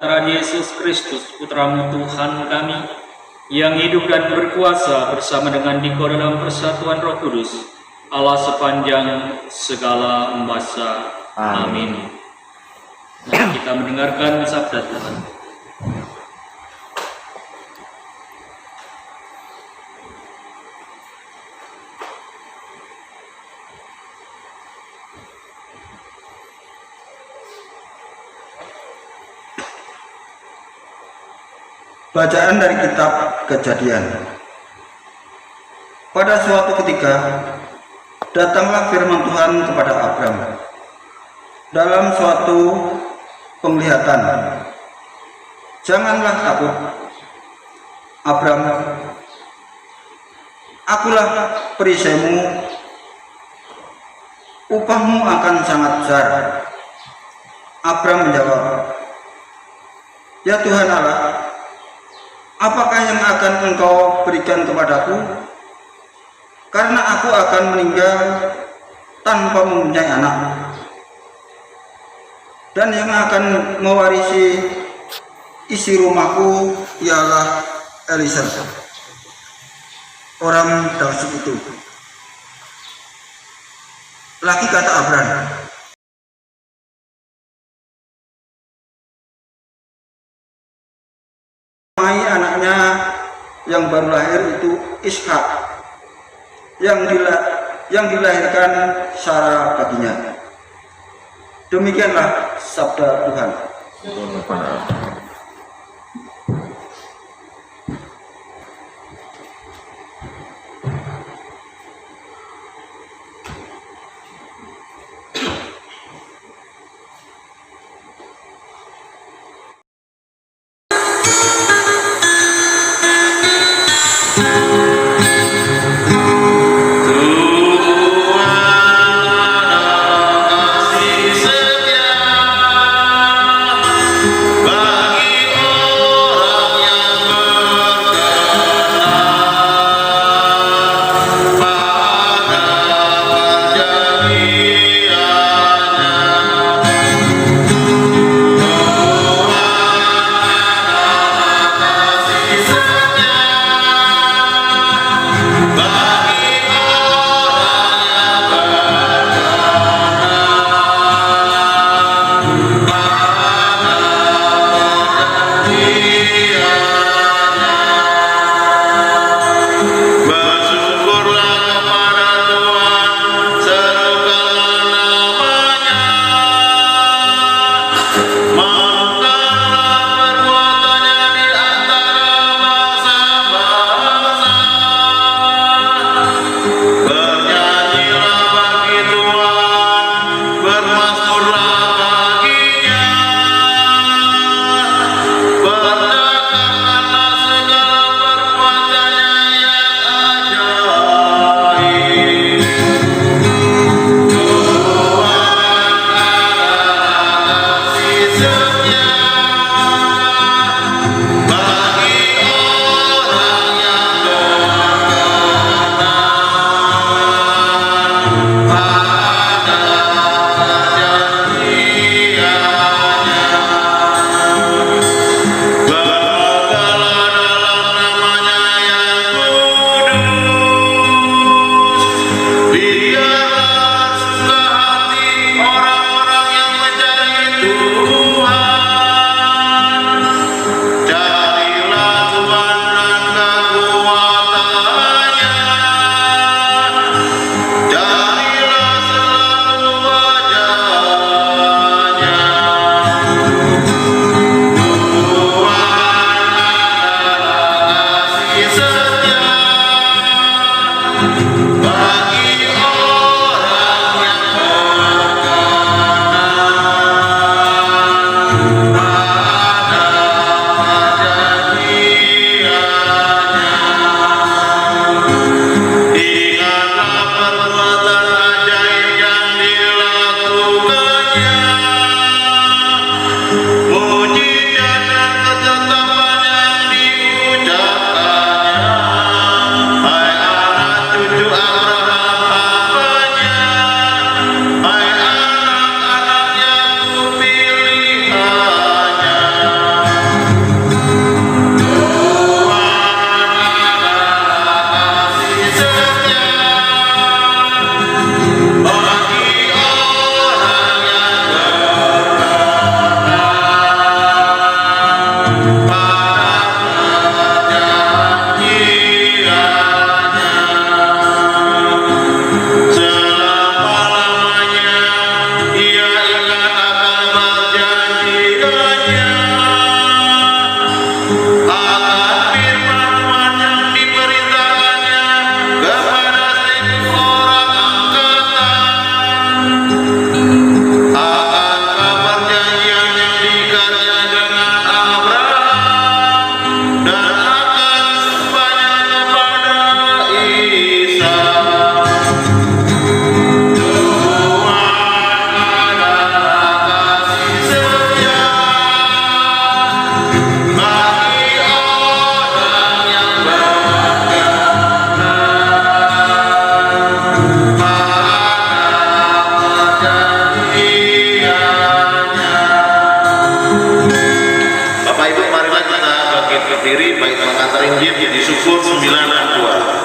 Tuhan Yesus Kristus, Putramu Tuhan kami, yang hidup dan berkuasa bersama dengan Dikau dalam persatuan Roh Kudus, Allah sepanjang segala masa. Amin. Mari kita mendengarkan sabda Tuhan. Bacaan dari kitab Kejadian. Pada suatu ketika, datanglah firman Tuhan kepada Abram dalam suatu penglihatan. Janganlah takut, Abram. Akulah perisaimu, upahmu akan sangat besar. Abram menjawab, ya Tuhan Allah, apakah yang akan engkau berikan kepadaku? Karena aku akan meninggal tanpa mempunyai anak. Dan yang akan mewarisi isi rumahku ialah Eliezer, orang Damaskus itu. Lagi kata Abram, anaknya yang baru lahir itu Ishak, yang dilahirkan Sarah baginya. Demikianlah sabda Tuhan. Bagi masjid di Sukun 92.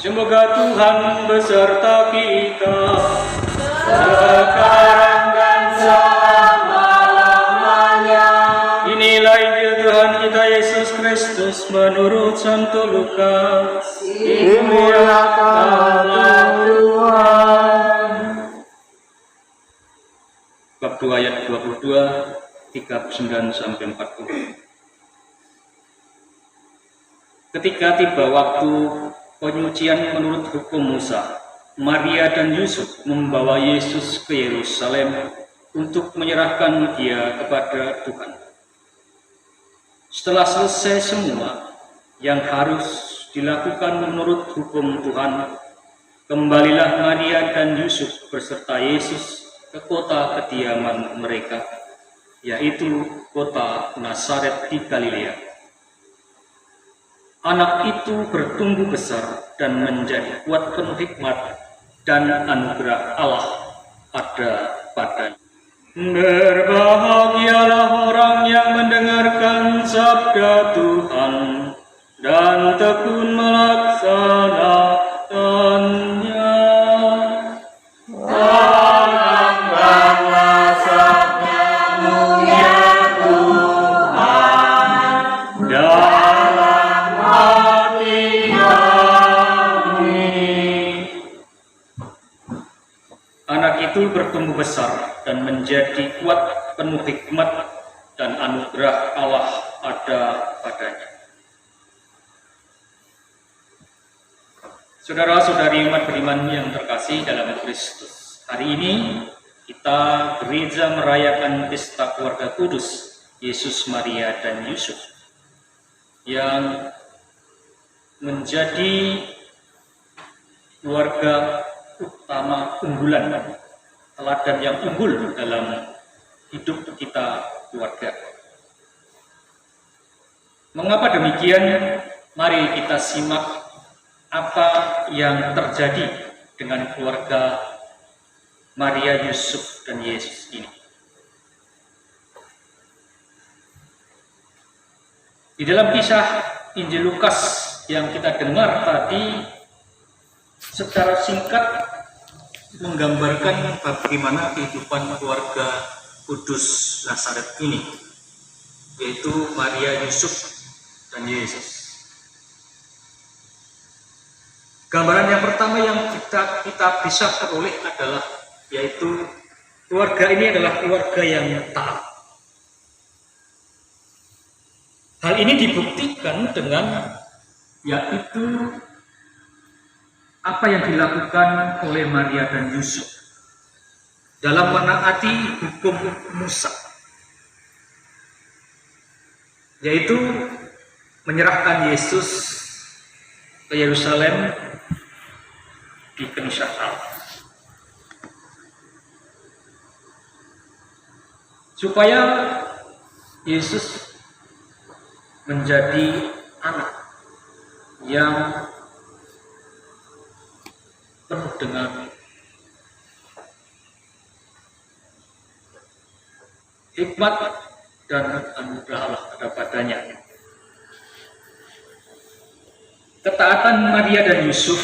Semoga Tuhan beserta kita sekarang dan selama-lamanya. Inilah Injil Tuhan kita Yesus Kristus menurut Santo Lukas. Dimuliakanlah Tuhan. Bab 2 ayat 22, 39 sampai 40. Ketika tiba waktu penyucian menurut hukum Musa, Maria dan Yusuf membawa Yesus ke Yerusalem untuk menyerahkan dia kepada Tuhan. Setelah selesai semua yang harus dilakukan menurut hukum Tuhan, kembalilah Maria dan Yusuf beserta Yesus ke kota kediaman mereka, yaitu kota Nazaret di Galilea. Anak itu bertumbuh besar dan menjadi kuat, penuh hikmat dan anugerah Allah ada padanya. Berbahagialah orang yang mendengarkan sabda Tuhan dan tekun melaksanakannya. Tanamkanlah sabda-Mu ya Tuhan dalam hati kami. Anak itu bertumbuh besar dan menjadi kuat, penuh hikmat dan anugerah Allah ada padanya. Saudara-saudari umat beriman yang terkasih dalam Kristus, hari ini kita gereja merayakan pesta keluarga kudus Yesus, Maria, dan Yusuf yang menjadi keluarga utama unggulan, teladan yang unggul dalam hidup kita keluarga. Mengapa demikian? Mari kita simak apa yang terjadi dengan keluarga Maria, Yusuf, dan Yesus ini. Di dalam kisah Injil Lukas yang kita dengar tadi, secara singkat menggambarkan bagaimana kehidupan keluarga kudus Nazaret ini, yaitu Maria, Yusuf, dan Yesus. Gambaran yang pertama yang kita bisa peroleh adalah yaitu keluarga ini adalah keluarga yang taat. Hal ini dibuktikan dengan yaitu apa yang dilakukan oleh Maria dan Yusuf dalam menaati hukum Musa, yaitu menyerahkan Yesus ke Yerusalem di Kenisah supaya Yesus menjadi anak yang penuh dengan hikmat dan anugerah Allah pada padanya. Ketaatan Maria dan Yusuf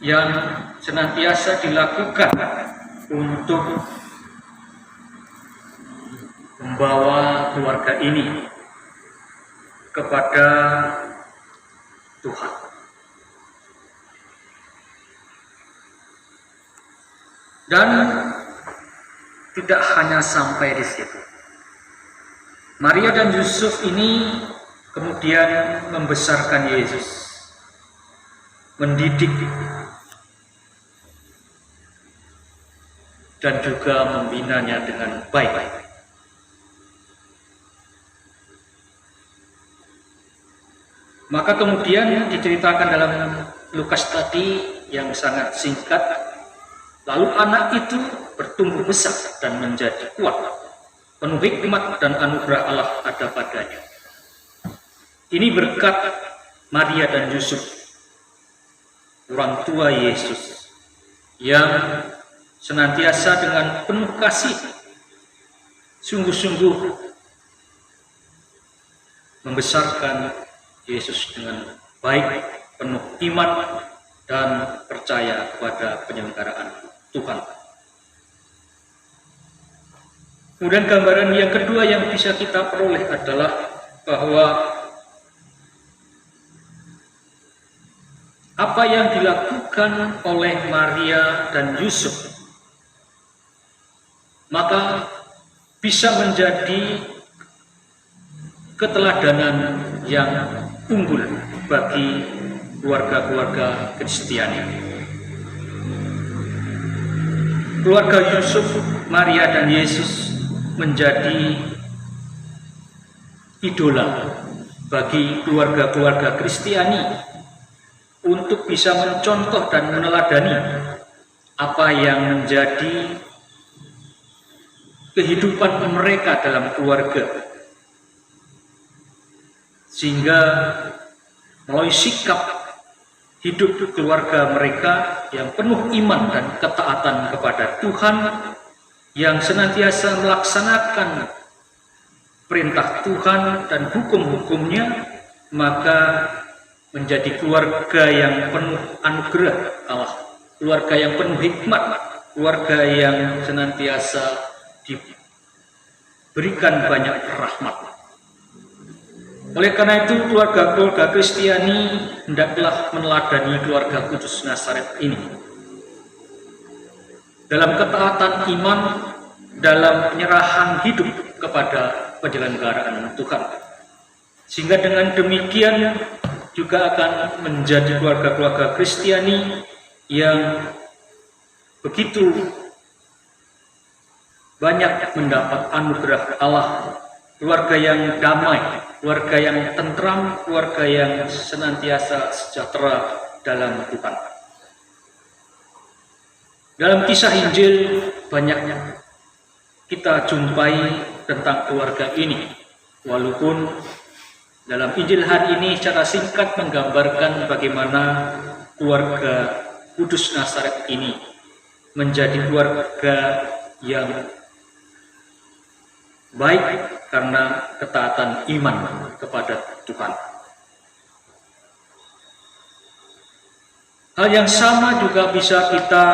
yang senantiasa dilakukan untuk membawa keluarga ini kepada Tuhan. Dan tidak hanya sampai di situ. Maria dan Yusuf ini kemudian membesarkan Yesus, mendidik, dan juga membinanya dengan baik. Maka kemudian diceritakan dalam Lukas tadi yang sangat singkat, lalu anak itu bertumbuh besar dan menjadi kuat, penuh hikmat dan anugerah Allah ada padanya. Ini berkat Maria dan Yusuf, orang tua Yesus, yang senantiasa dengan penuh kasih, sungguh-sungguh membesarkan Yesus dengan baik, penuh iman dan percaya kepada penyelenggaraan Tuhan. Kemudian gambaran yang kedua yang bisa kita peroleh adalah bahwa apa yang dilakukan oleh Maria dan Yusuf maka bisa menjadi keteladanan yang unggul bagi keluarga-keluarga Kristiani. Keluarga Yusuf, Maria dan Yesus menjadi idola bagi keluarga-keluarga Kristiani untuk bisa mencontoh dan meneladani apa yang menjadi kehidupan mereka dalam keluarga, sehingga melalui sikap hidup keluarga mereka yang penuh iman dan ketaatan kepada Tuhan, yang senantiasa melaksanakan perintah Tuhan dan hukum-hukumnya, maka menjadi keluarga yang penuh anugerah Allah, keluarga yang penuh hikmat, keluarga yang senantiasa diberikan banyak rahmat. Oleh karena itu, keluarga-keluarga Kristiani hendaklah meneladani keluarga kudus Nazaret ini dalam ketaatan iman, dalam penyerahan hidup kepada penyelenggaraan Tuhan, sehingga dengan demikian juga akan menjadi keluarga-keluarga Kristiani yang begitu banyak mendapat anugerah Allah, keluarga yang damai, keluarga yang tentram, keluarga yang senantiasa sejahtera dalam Tuhan. Dalam kisah Injil banyak kita jumpai tentang keluarga ini, walaupun dalam Injil hari ini secara singkat menggambarkan bagaimana keluarga kudus Nazaret ini menjadi keluarga yang baik karena ketaatan iman kepada Tuhan. Hal yang sama juga bisa kita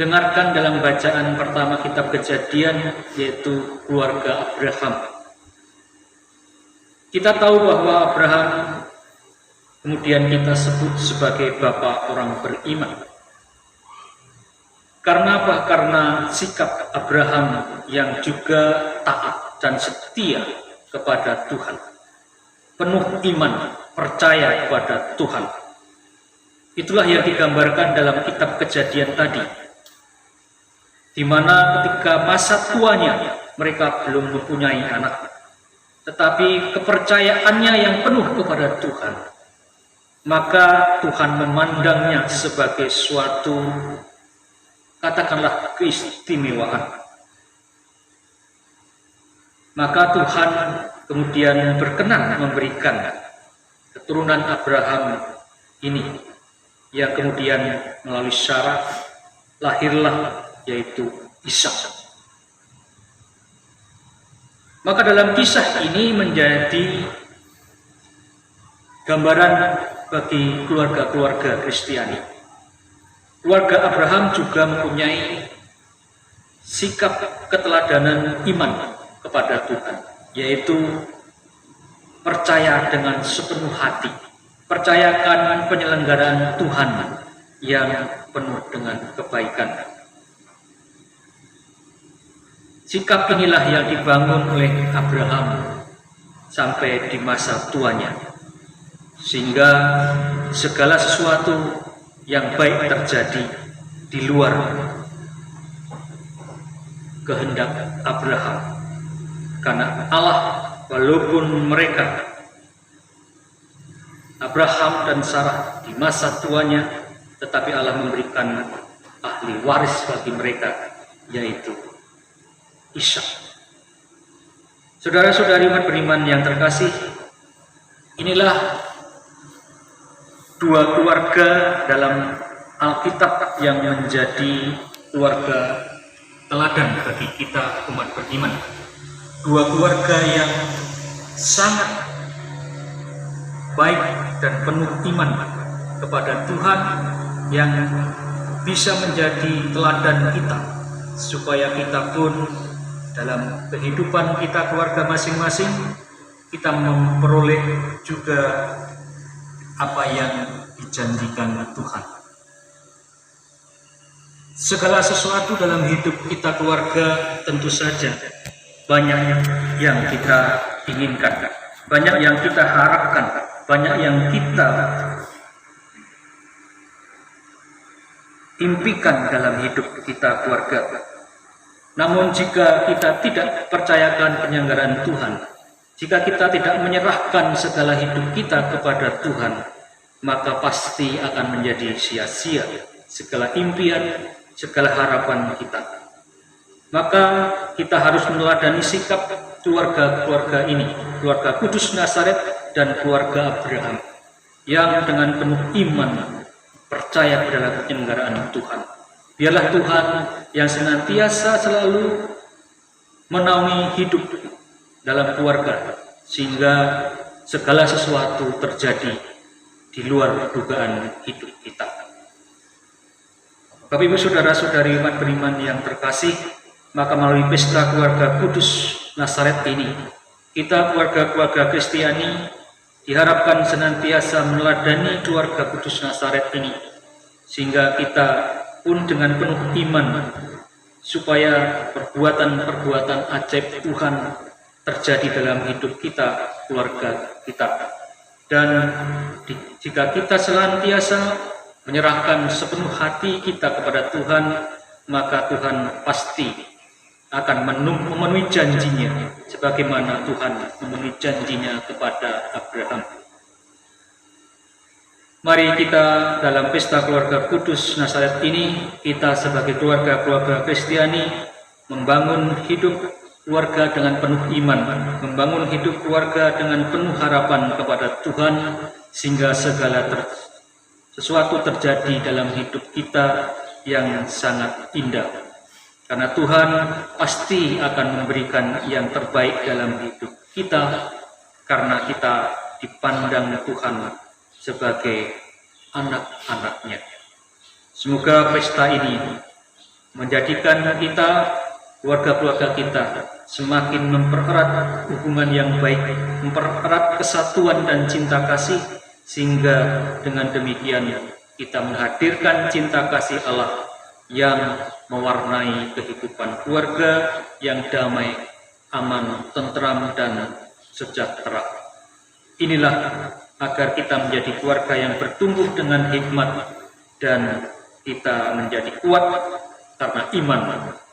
dengarkan dalam bacaan pertama kitab Kejadian, yaitu keluarga Abraham. Kita tahu bahwa Abraham kemudian kita sebut sebagai bapa orang beriman. Karena apa? Karena sikap Abraham yang juga taat dan setia kepada Tuhan, penuh iman, percaya kepada Tuhan. Itulah yang digambarkan dalam kitab Kejadian tadi, di mana ketika masa tuanya mereka belum mempunyai anak, tetapi kepercayaannya yang penuh kepada Tuhan, maka Tuhan memandangnya sebagai suatu, katakanlah, keistimewaan. Maka Tuhan kemudian berkenan memberikan keturunan Abraham ini, yang kemudian melalui Sarah lahirlah yaitu Ishak. Maka dalam kisah ini menjadi gambaran bagi keluarga-keluarga Kristiani. Keluarga Abraham juga mempunyai sikap keteladanan iman kepada Tuhan, yaitu percaya dengan sepenuh hati, percayakan penyelenggaraan Tuhan yang penuh dengan kebaikan. Sikap inilah yang dibangun oleh Abraham sampai di masa tuanya, sehingga segala sesuatu yang baik terjadi di luar kehendak Abraham, karena Allah, walaupun mereka Abraham dan Sarah di masa tuanya, tetapi Allah memberikan ahli waris bagi mereka, yaitu Ishak. Saudara-saudari umat beriman yang terkasih, inilah dua keluarga dalam Alkitab yang menjadi keluarga teladan bagi kita umat beriman. Dua keluarga yang sangat baik dan penuh iman kepada Tuhan, yang bisa menjadi teladan kita, supaya kita pun dalam kehidupan kita keluarga masing-masing, kita memperoleh juga apa yang dijanjikan Tuhan. Segala sesuatu dalam hidup kita keluarga tentu saja banyak yang kita inginkan, banyak yang kita harapkan, banyak yang kita impikan dalam hidup kita keluarga. Namun jika kita tidak percayakan penyelenggaraan Tuhan, jika kita tidak menyerahkan segala hidup kita kepada Tuhan, maka pasti akan menjadi sia-sia segala impian, segala harapan kita. Maka kita harus meneladani sikap keluarga-keluarga ini, keluarga Kudus Nazaret dan keluarga Abraham, yang dengan penuh iman percaya pada penyelenggaraan Tuhan. Biarlah Tuhan yang senantiasa selalu menaungi hidup dalam keluarga, sehingga segala sesuatu terjadi di luar dugaan hidup kita. Bapak Ibu saudara-saudari umat beriman yang terkasih, maka melalui pesta keluarga Kudus Nazaret ini, kita keluarga-keluarga Kristiani diharapkan senantiasa meneladani keluarga Kudus Nazaret ini, sehingga kita pun dengan penuh iman, supaya perbuatan-perbuatan ajaib Tuhan terjadi dalam hidup kita, keluarga kita. Dan jika kita senantiasa menyerahkan sepenuh hati kita kepada Tuhan, maka Tuhan pasti akan memenuhi janjinya, sebagaimana Tuhan memenuhi janjinya kepada Abraham. Mari kita dalam pesta keluarga Kudus Nazaret ini, kita sebagai keluarga-keluarga Kristiani membangun hidup keluarga dengan penuh iman, membangun hidup keluarga dengan penuh harapan kepada Tuhan, sehingga segala sesuatu terjadi dalam hidup kita yang sangat indah. Karena Tuhan pasti akan memberikan yang terbaik dalam hidup kita, karena kita dipandang Tuhan sebagai anak-anaknya. Semoga pesta ini menjadikan kita, keluarga-keluarga kita, semakin mempererat hubungan yang baik, mempererat kesatuan dan cinta kasih, sehingga dengan demikian kita menghadirkan cinta kasih Allah yang mewarnai kehidupan keluarga yang damai, aman, tentram, dan sejahtera. Inilah agar kita menjadi keluarga yang bertumbuh dengan hikmat, dan kita menjadi kuat karena iman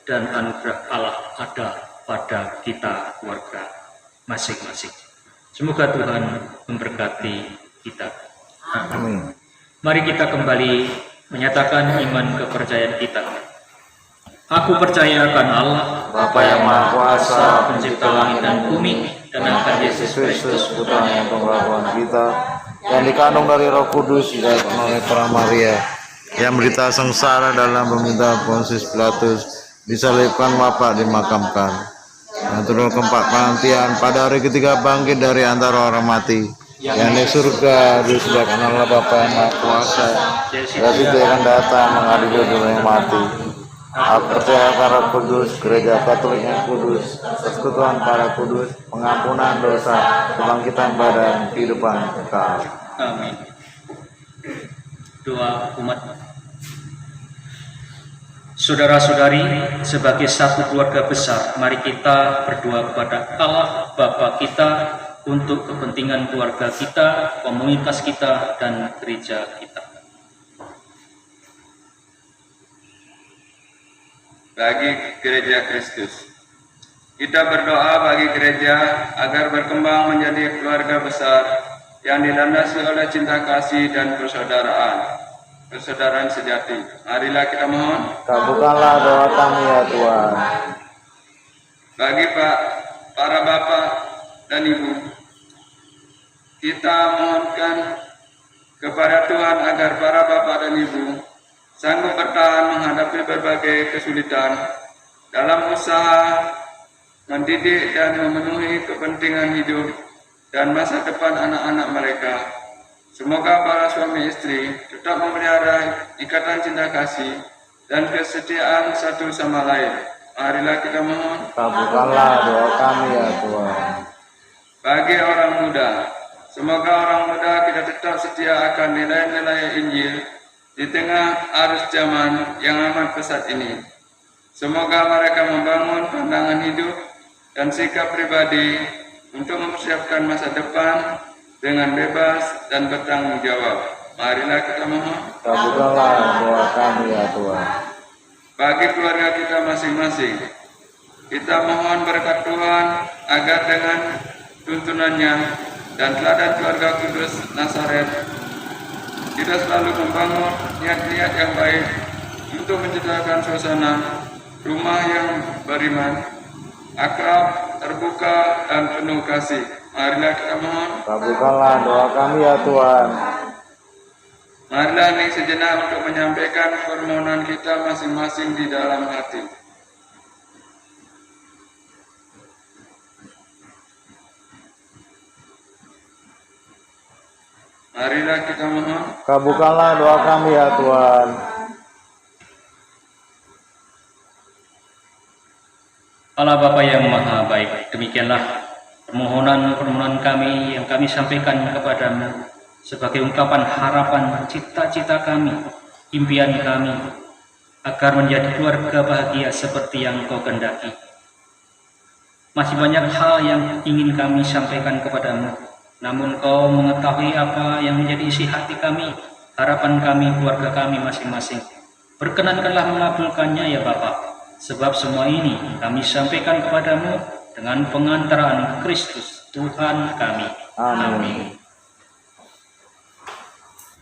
dan anugerah Allah ada pada kita keluarga masing-masing. Semoga Tuhan memberkati kita. Amin. Mari kita kembali menyatakan iman kepercayaan kita. Aku percaya akan Allah, Bapa yang Maha Kuasa, pencipta langit dan bumi, dan akan Yesus Kristus, putranya yang pembaharuan kita, yang dikandung dari Roh Kudus, dilahirkan oleh Para Maria, yang berita sengsara dalam pemerintahan Pontius Pilatus, disalibkan, wafat, dimakamkan, yang turun keempat penantian pada hari ketiga bangkit dari antara orang mati, yang di surga disediakan oleh Bapa yang Maha Kuasa, dan itu akan datang mengadili dunia yang mati. Aku percaya akan Roh Kudus, gereja Katolik yang kudus, persekutuan para kudus, pengampunan dosa, kebangkitan badan, kehidupan kekal. Amin. Doa umat. Saudara-saudari, sebagai satu keluarga besar, mari kita berdoa kepada Allah Bapa kita untuk kepentingan keluarga kita, komunitas kita, dan gereja kita. Bagi gereja Kristus, kita berdoa bagi gereja agar berkembang menjadi keluarga besar yang dilandasi oleh cinta kasih dan persaudaraan sejati. Marilah kita mohon. Kabulkanlah doa kami ya Tuhan. Bagi para bapak dan ibu, kita mohonkan kepada Tuhan agar para bapak dan ibu sanggup bertahan menghadapi berbagai kesulitan dalam usaha mendidik dan memenuhi kepentingan hidup dan masa depan anak-anak mereka. Semoga para suami istri tetap memelihara ikatan cinta kasih dan kesetiaan satu sama lain. Marilah kita mohon. Kabulkanlah doa kami ya Tuhan. Bagi orang muda, semoga orang muda kita tetap setia akan nilai-nilai Injil di tengah arus zaman yang amat pesat ini. Semoga mereka membangun pandangan hidup dan sikap pribadi untuk mempersiapkan masa depan dengan bebas dan bertanggung jawab. Marilah kita mohon. Kabulkanlah doa kami ya Tuhan. Bagi keluarga kita masing-masing, kita mohon berkat Tuhan agar dengan tuntunannya dan teladan keluarga kudus Nazaret, kita selalu membangun niat-niat yang baik untuk menciptakan suasana rumah yang beriman, akrab, terbuka, dan penuh kasih. Marilah kita mohon. Kabulkanlah doa kami ya Tuhan. Marilah hening sejenak untuk menyampaikan permohonan kita masing-masing di dalam hati. Marilah kita mohon. Kabulkanlah doa kami ya Tuhan. Allah Bapa yang Maha Baik, demikianlah permohonan kami yang kami sampaikan kepadamu sebagai ungkapan harapan cita-cita kami, impian kami, agar menjadi keluarga bahagia seperti yang Kau kehendaki. Masih banyak hal yang ingin kami sampaikan kepadamu, namun Kau mengetahui apa yang menjadi isi hati kami, harapan kami, keluarga kami masing-masing. Berkenankanlah mengabulkannya ya Bapa, sebab semua ini kami sampaikan kepadamu dengan pengantaraan Kristus Tuhan kami. Amin. Amin.